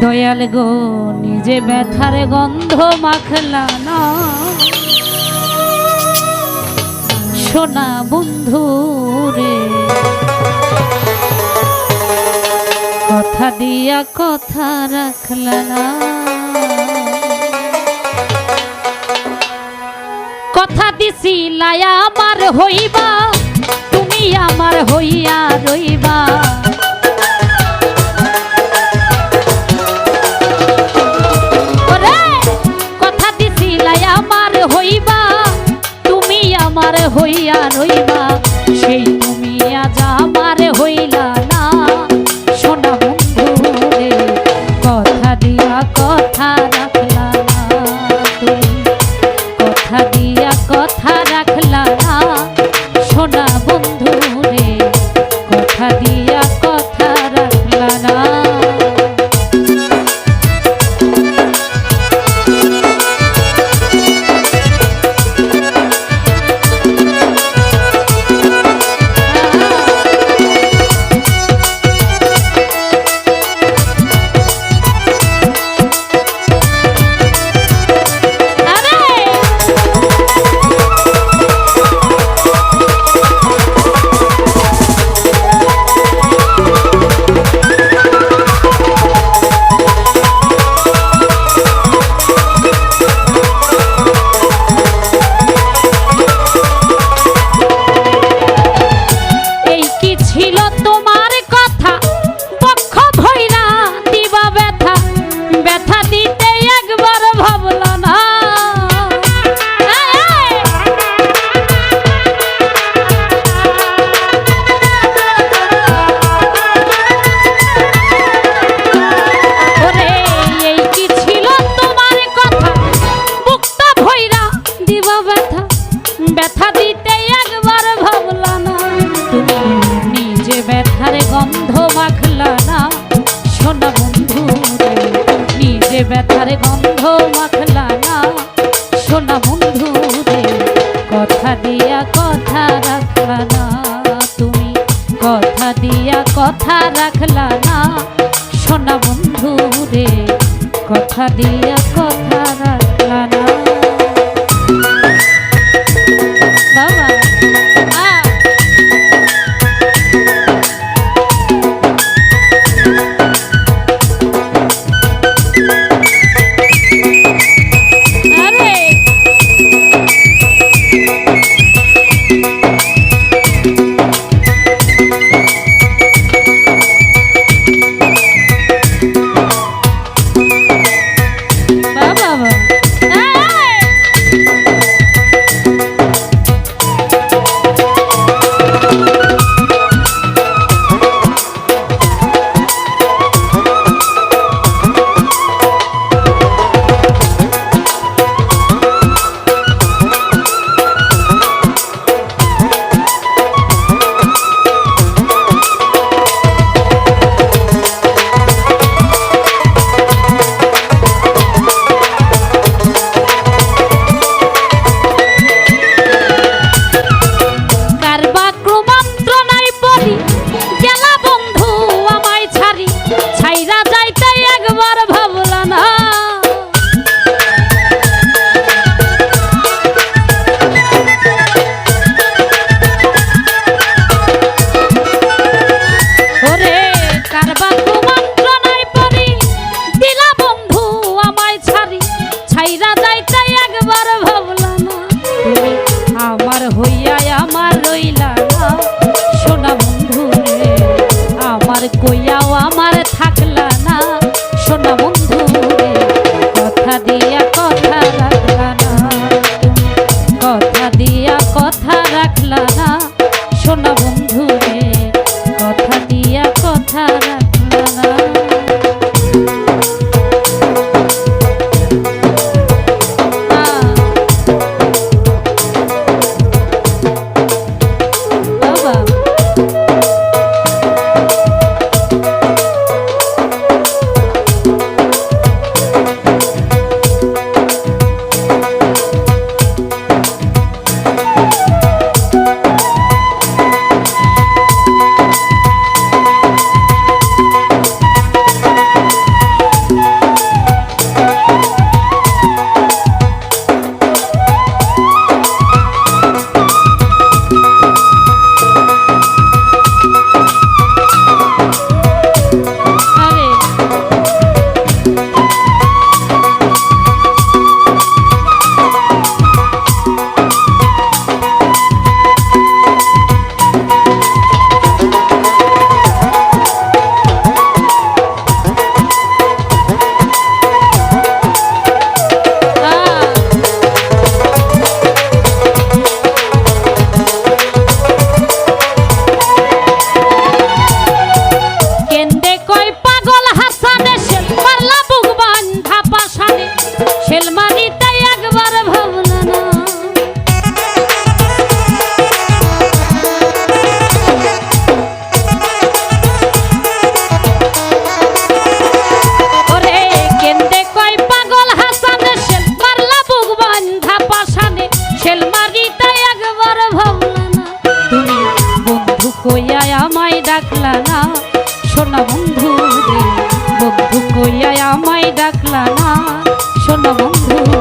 দয়াল গো নিজে ব্যথার গন্ধ মাখলা না, সোনা বন্ধু রে কথা দিয়া কথা রাখলা না। কথা দিছিলা আমার হইবা, তুমি আমার হইয়া রইবা। কথা দিছিলা আমার হইবা, তুমি আমার হইয়া রইবা। সেই তুমি আজ আমার হইলা না, সোনা বন্ধু রে কথা দিয়া কথা রাখলা না। তুমি কথা দিয়া কথা রাখলা না, সোনা বন্ধু রে কথা দিয়া কথা রাখলা না। ব্যথা দিতে একবার ভাবলা না, তুমি নিজে ব্যথার গন্ধ মাখলা না, সোনা বন্ধু রে নিজে ব্যথার গন্ধ মাখলা না, সোনা বন্ধু রে কথা দিয়া কথা রাখলা না। তুমি কথা দিয়া কথা রাখলা না, সোনা বন্ধু রে কথা দিয়া কথা রাখলা না। হইয়া আমায় ডাকলা না শোনো বন্ধু